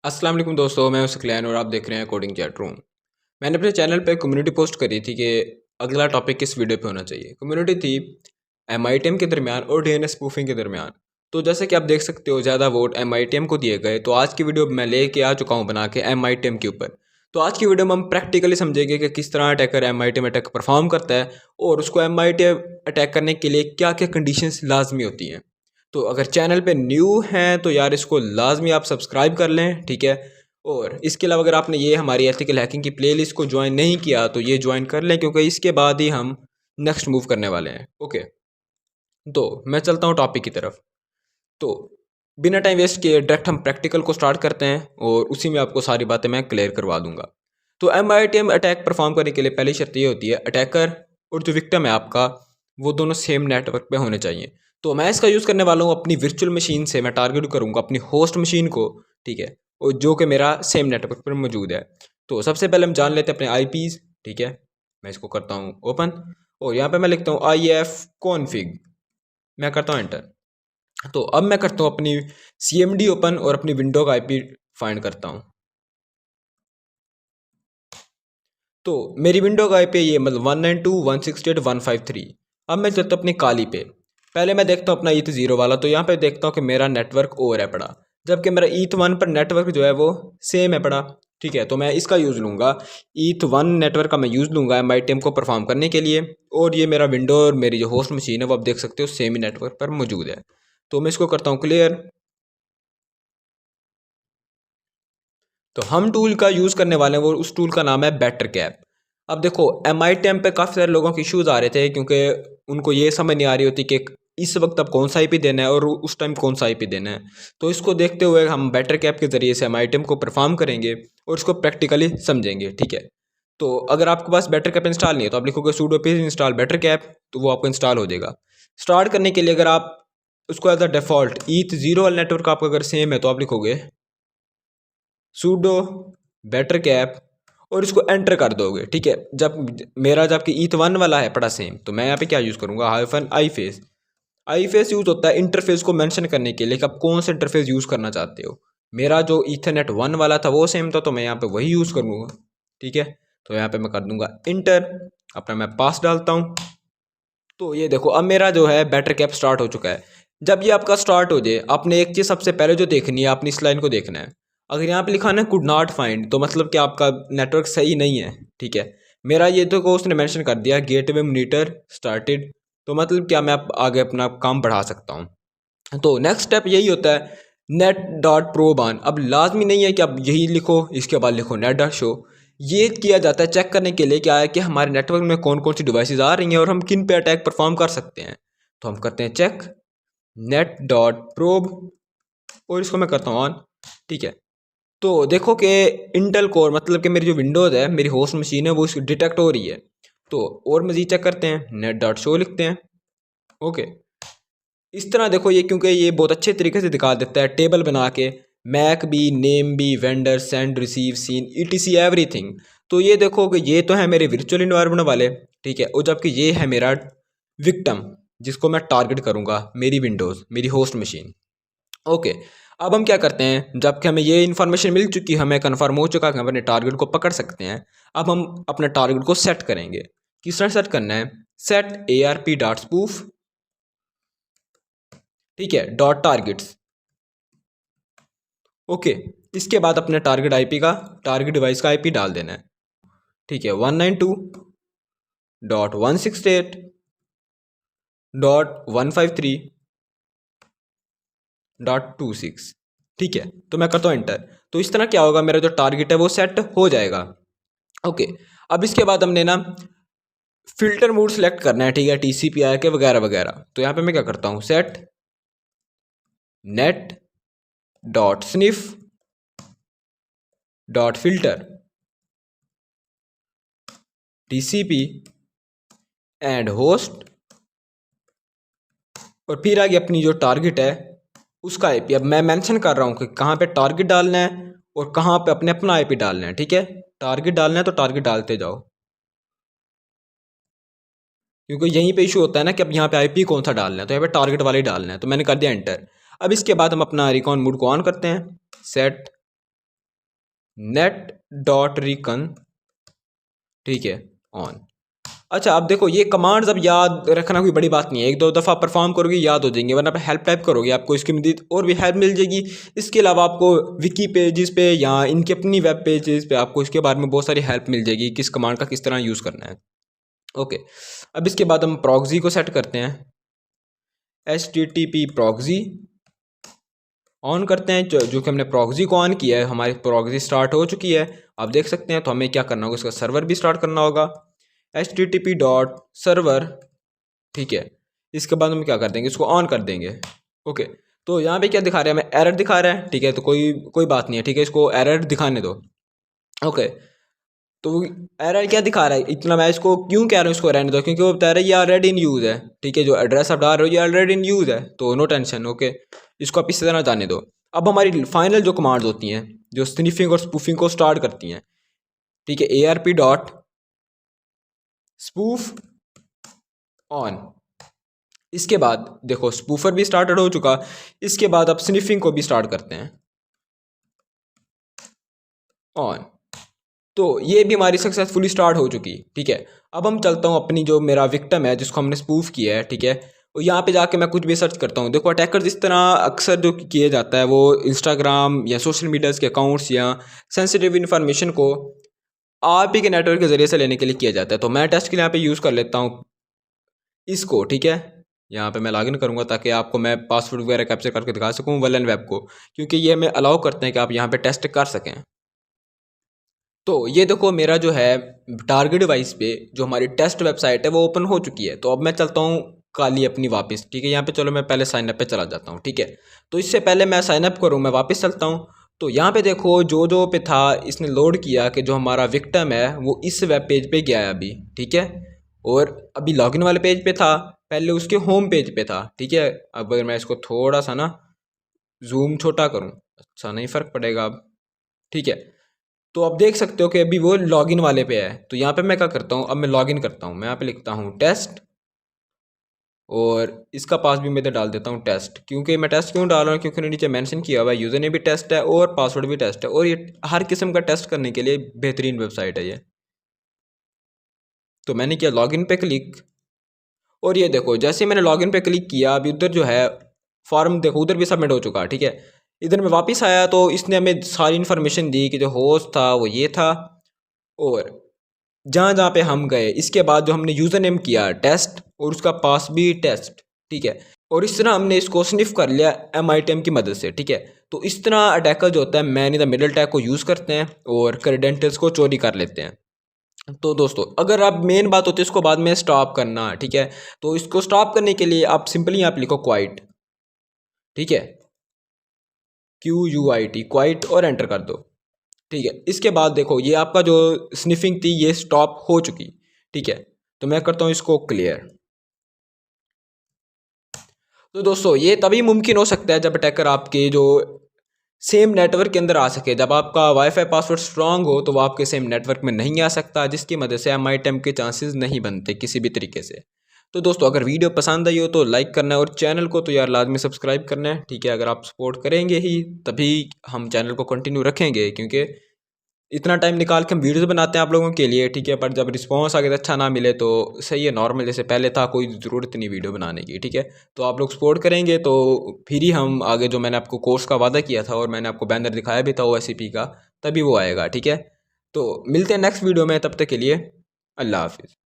अस्सलाम वालेकुम दोस्तों, मैं हूं सुकलैन और आप देख रहे हैं कोडिंग चैट रूम। मैंने अपने चैनल पे कम्युनिटी पोस्ट करी थी कि अगला टॉपिक किस वीडियो पे होना चाहिए। कम्युनिटी थी एम के दरमियान और डीएनएस स्पूफिंग के दरमियान। तो जैसे कि आप देख सकते हो, ज़्यादा वोट एम को दिए गए, तो आज की वीडियो मैं लेके आ चुका हूँ बना के एम के ऊपर। तो आज की वीडियो में हम प्रैक्टिकली समझेंगे कि किस तरह अटैकर एम अटैक परफॉर्म करता है और उसको एम अटैक करने के लिए क्या क्या कंडीशंस लाजमी होती हैं। तो अगर चैनल पे न्यू हैं तो यार इसको लाजमी आप सब्सक्राइब कर लें, ठीक है। और इसके अलावा अगर आपने ये हमारी एथिकल हैकिंग की प्लेलिस्ट को ज्वाइन नहीं किया तो ये ज्वाइन कर लें, क्योंकि इसके बाद ही हम नेक्स्ट मूव करने वाले हैं। ओके, तो मैं चलता हूँ टॉपिक की तरफ। तो बिना टाइम वेस्ट किए डायरेक्ट हम प्रैक्टिकल को स्टार्ट करते हैं और उसी में आपको सारी बातें मैं क्लियर करवा दूंगा। तो एम अटैक परफॉर्म करने के लिए पहली शर्त ये होती है, अटैकर और जो विक्टिम है आपका, वो दोनों सेम नेटवर्क पे होने चाहिए। तो मैं इसका यूज़ करने वाला हूँ अपनी वर्चुअल मशीन से। मैं टारगेट करूँगा अपनी होस्ट मशीन को, ठीक है, और जो कि मेरा सेम नेटवर्क पर मौजूद है। तो सबसे पहले हम जान लेते हैं अपने आईपीज़, ठीक है। मैं इसको करता हूँ ओपन और यहाँ पे मैं लिखता हूँ IF कॉन्फिग, मैं करता हूँ एंटर। तो अब मैं करता हूँ अपनी CMD ओपन और अपनी विंडो का IP फाइंड करता हूँ। तो मेरी विंडो का IP ये मतलब 192.168.153। अब मैं चलता हूँ अपनी काली पे। पहले मैं देखता हूँ अपना ईथ 0 वाला, तो यहाँ पे देखता हूँ कि मेरा नेटवर्क ओवर है पड़ा, जबकि मेरा ईथ 1 पर नेटवर्क जो है वो सेम है पड़ा, ठीक है। तो मैं इसका यूज़ लूँगा, ईथ 1 नेटवर्क का मैं यूज़ लूँगा MITM को परफॉर्म करने के लिए। और ये मेरा विंडो और मेरी जो होस्ट मशीन है वो आप देख सकते हो सेम ही नेटवर्क पर मौजूद है। तो मैं इसको करता हूँ क्लियर। तो हम टूल का यूज़ करने वाले हैं, वो उस टूल का नाम है बेटर कैप। अब देखो MITM पे काफ़ी सारे लोगों के इश्यूज़ आ रहे थे, क्योंकि उनको ये समझ नहीं आ रही होती कि इस वक्त अब कौन सा IP देना है और उस टाइम कौन सा IP देना है। तो इसको देखते हुए हम बेटर कैप के ज़रिए से MITM को परफॉर्म करेंगे और इसको प्रैक्टिकली समझेंगे, ठीक है। तो अगर आपके पास बेटर कैप इंस्टॉल नहीं है तो आप लिखोगे sudo pip install better cap, तो वो आपको इंस्टॉल हो जाएगा। स्टार्ट करने के लिए अगर आप उसको एज अ डिफ़ॉल्ट ईथ 0 वाला नेटवर्क आपका अगर सेम है तो आप लिखोगे सूडो बेटर कैप और इसको एंटर कर दोगे, ठीक है। जबकि ईथ 1 वाला है पड़ा सेम, तो मैं यहाँ पे क्या यूज़ करूँगा, हाइफन आई फेस यूज़ होता है इंटरफेस को मेंशन करने के लिए कि आप कौन सा इंटरफेस यूज़ करना चाहते हो। मेरा जो ईथरनेट 1 वाला था वो सेम था, तो मैं यहाँ पे वही यूज़ करूँगा, ठीक है। तो यहाँ पे मैं कर दूंगा इंटर, अपना मैं पास डालता हूँ। तो ये देखो अब मेरा जो है बैटर कैप स्टार्ट हो चुका है। जब ये आपका स्टार्ट हो जाए, आपने एक चीज़ सबसे पहले जो देखनी है, आपने इस लाइन को देखना है। अगर यहाँ पे लिखा है ना कुड नॉट फाइंड, तो मतलब कि आपका नेटवर्क सही नहीं है, ठीक है। मेरा ये तो को उसने मेंशन कर दिया गेटवे मॉनिटर स्टार्टेड, तो मतलब क्या मैं आगे अपना काम बढ़ा सकता हूँ। तो नेक्स्ट स्टेप यही होता है, नेट डॉट प्रोब ऑन। अब लाजमी नहीं है कि आप यही लिखो इसके बाद लिखो नेट डॉट शो। ये किया जाता है चेक करने के लिए क्या है कि हमारे नेटवर्क में कौन कौन सी डिवाइसेस आ रही हैं और हम किन पे अटैक परफॉर्म कर सकते हैं। तो हम करते हैं चेक नेट डॉट प्रोब और इसको मैं करता हूँ ऑन, ठीक है। तो देखो कि इंटेल कोर मतलब कि मेरी जो विंडोज़ है, मेरी होस्ट मशीन है, वो इसकी डिटेक्ट हो रही है। तो और मज़ीद चेक करते हैं, नेट डॉट शो लिखते हैं, ओके। इस तरह देखो ये, क्योंकि ये बहुत अच्छे तरीके से दिखा देता है टेबल बना के, मैक भी, नेम भी, vendor, send, receive, seen, ETC everything. तो ये देखो कि ये तो है मेरे वर्चुअल इन्वायरमेंट वाले, ठीक है, और जबकि ये है मेरा विक्टम जिसको मैं टारगेट करूँगा, मेरी विंडोज़, मेरी होस्ट मशीन, ओके। अब हम क्या करते हैं, जबकि हमें ये इन्फॉर्मेशन मिल चुकी, हमें कन्फर्म हो चुका कि हम अपने टारगेट को पकड़ सकते हैं। अब हम अपने टारगेट को सेट करेंगे। किस तरह सेट करना है, सेट ARP डॉट स्पूफ, ठीक है, डॉट टारगेट्स, ओके। इसके बाद अपने टारगेट IP का, टारगेट डिवाइस का IP डाल देना है, ठीक है, 192.168.153.26, ठीक है। तो मैं करता हूँ एंटर। तो इस तरह क्या होगा, मेरा जो टारगेट है वो सेट हो जाएगा, ओके। अब इसके बाद हमने ना फिल्टर मोड सेलेक्ट करना है, ठीक है, TCP के वगैरह वगैरह। तो यहाँ पे मैं क्या करता हूँ, set net dot sniff dot filter TCP and host, और फिर आगे अपनी जो टारगेट है उसका IP। अब मैं मेंशन कर रहा हूँ कि कहाँ पे टारगेट डालना है और कहाँ पे अपने अपना IP डालना है, ठीक है। टारगेट डालना है तो टारगेट डालते जाओ, क्योंकि यहीं पे इशू होता है ना कि अब यहाँ पे IP कौन सा डालना है, तो यहाँ पे टारगेट वाले ही डालना है। तो मैंने कर दिया एंटर। अब इसके बाद हम अपना रिकॉन मोड को ऑन करते हैं, सेट नेट डॉट रिकन, ठीक है, ऑन। अच्छा अब देखो ये कमांड्स अब याद रखना कोई बड़ी बात नहीं है, एक दो दफ़ा परफॉर्म करोगे याद हो जाएंगे, वरना आप हेल्प टाइप करोगे आपको इसकी मदद और भी हेल्प मिल जाएगी। इसके अलावा आपको विकी पेजेस पे या इनकी अपनी वेब पेजेस पे आपको इसके बारे में बहुत सारी हेल्प मिल जाएगी, किस कमांड का किस तरह यूज़ करना है। ओके, अब इसके बाद हम प्रॉक्सी को सेट करते हैं, HTTP प्रॉक्सी ऑन करते हैं। जो कि हमने प्रॉक्सी को ऑन किया है, हमारी प्रॉक्सी स्टार्ट हो चुकी है, आप देख सकते हैं। तो हमें क्या करना होगा, इसका सर्वर भी स्टार्ट करना होगा, HTTP डॉट सर्वर, ठीक है। इसके बाद हम क्या कर देंगे, इसको ऑन कर देंगे। ओके, तो यहाँ पे क्या दिखा रहा है, हमें एरर दिखा रहा है, ठीक है, तो कोई बात नहीं है, ठीक है, इसको एरर दिखाने दो। ओके, तो एरर क्या दिखा रहा है, इतना मैं इसको क्यों कह रहा हूँ इसको रहने दो, क्योंकि वो बता रहा है ये ऑलरेडी इन यूज़ है, ठीक है, जो एड्रेस आप डाल रहे हो ये ऑलरेडी इन यूज़ है, तो नो टेंशन। ओके, इसको आप इसी तरह जाने दो। अब हमारी फाइनल जो कमांड्स होती हैं जो स्निफिंग और स्पूफिंग को स्टार्ट करती हैं, ठीक है, ARP डॉट स्पूफ ऑन। इसके बाद देखो स्पूफर भी स्टार्टेड हो चुका, इसके बाद अब स्निफिंग को भी स्टार्ट करते हैं, ऑन। तो ये भी हमारी सक्सेसफुली स्टार्ट हो चुकी, ठीक है। अब हम चलता हूँ अपनी जो मेरा विक्टिम है जिसको हमने स्पूफ किया है, ठीक है, और यहाँ पे जाके मैं कुछ भी सर्च करता हूँ। देखो अटैकर जिस तरह अक्सर जो किया जाता है वो इंस्टाग्राम या सोशल मीडियाज़ के अकाउंट्स या सेंसिटिव इन्फॉर्मेशन को आप ही के नेटवर्क के ज़रिए से लेने के लिए किया जाता है। तो मैं टेस्ट के लिए यहाँ पे यूज़ कर लेता हूँ इसको, ठीक है। यहाँ पे मैं लॉगिन करूँगा ताकि आपको मैं पासवर्ड वगैरह कैप्चर करके दिखा सकूँ वलन वेब को, क्योंकि ये हमें अलाउ करते हैं कि आप यहाँ पे टेस्ट कर सकें। तो ये देखो मेरा जो है टारगेट डिवाइस पे जो हमारी टेस्ट वेबसाइट है वो ओपन हो चुकी है। तो अब मैं चलता हूँ काली अपनी वापस, ठीक है। यहाँ पे चलो मैं पहले साइनअप पे चला जाता हूँ, ठीक है। तो इससे पहले मैं साइनअप करूँ मैं वापस चलता हूँ। तो यहाँ पे देखो जो पे था इसने लोड किया कि जो हमारा विक्टिम है वो इस वेब पेज पे गया है अभी, ठीक है। और अभी लॉगिन वाले पेज पे था, पहले उसके होम पेज पे था, ठीक है। अब अगर मैं इसको थोड़ा सा ना जूम छोटा करूँ, अच्छा नहीं फ़र्क पड़ेगा अब, ठीक है। तो आप देख सकते हो कि अभी वो लॉगिन वाले पे है। तो यहाँ पे मैं क्या करता हूँ, अब मैं लॉगिन करता हूँ, मैं यहाँ पे लिखता हूँ टेस्ट और इसका पास भी मैं इधर डाल देता हूँ टेस्ट। क्योंकि मैं टेस्ट क्यों डाल रहा हूँ, क्योंकि नीचे मेंशन किया हुआ है यूज़र ने भी टेस्ट है और पासवर्ड भी टेस्ट है, और ये हर किस्म का टेस्ट करने के लिए बेहतरीन वेबसाइट है ये। तो मैंने किया लॉगिन पे क्लिक, और ये देखो जैसे मैंने लॉगिन पे क्लिक किया अभी उधर जो है फॉर्म देखो उधर भी सबमिट हो चुका, ठीक है। इधर मैं वापस आया तो इसने हमें सारी इन्फॉर्मेशन दी कि जो होस्ट था वो ये था, और जहाँ जहाँ पे हम गए इसके बाद जो हमने यूज़र नेम किया टेस्ट और उसका पास भी टेस्ट, ठीक है। और इस तरह हमने इसको स्निफ कर लिया MITM की मदद से, ठीक है। तो इस तरह अटैकर जो होता है man in the middle tag को यूज़ करते हैं और क्रेडेंशियल्स को चोरी कर लेते हैं। तो दोस्तों अगर आप मेन बात होती है इसको बाद में स्टॉप करना, ठीक है। तो इसको स्टॉप करने के लिए आप सिंपली आप लिखो क्वाइट, ठीक है, QUIT क्वाइट, और एंटर कर दो, ठीक है। इसके बाद देखो ये आपका जो स्निफिंग थी ये स्टॉप हो चुकी, ठीक है। तो मैं करता हूँ इसको क्लियर। तो दोस्तों ये तभी मुमकिन हो सकता है जब अटैकर आपके जो सेम नेटवर्क के अंदर आ सके। जब आपका वाईफाई पासवर्ड स्ट्रांग हो तो वो आपके सेम नेटवर्क में नहीं आ सकता, जिसकी मदद से MITM के चांसेस नहीं बनते किसी भी तरीके से। तो दोस्तों अगर वीडियो पसंद आई हो तो लाइक करना है, और चैनल को तो यार लाजमी सब्सक्राइब करना है, ठीक है। अगर आप सपोर्ट करेंगे ही तभी हम चैनल को कंटिन्यू रखेंगे, क्योंकि इतना टाइम निकाल के हम वीडियोस बनाते हैं आप लोगों के लिए, ठीक है। पर जब रिस्पांस आगे अच्छा ना मिले तो सही है, नॉर्मल जैसे पहले था, कोई ज़रूरत नहीं वीडियो बनाने की, ठीक है। तो आप लोग सपोर्ट करेंगे तो फिर ही हम आगे जो मैंने आपको कोर्स का वादा किया था और मैंने आपको बैनर दिखाया भी था OSCP का, तभी वो आएगा, ठीक है। तो मिलते हैं नेक्स्ट वीडियो में, तब तक के लिए अल्लाह हाफिज़।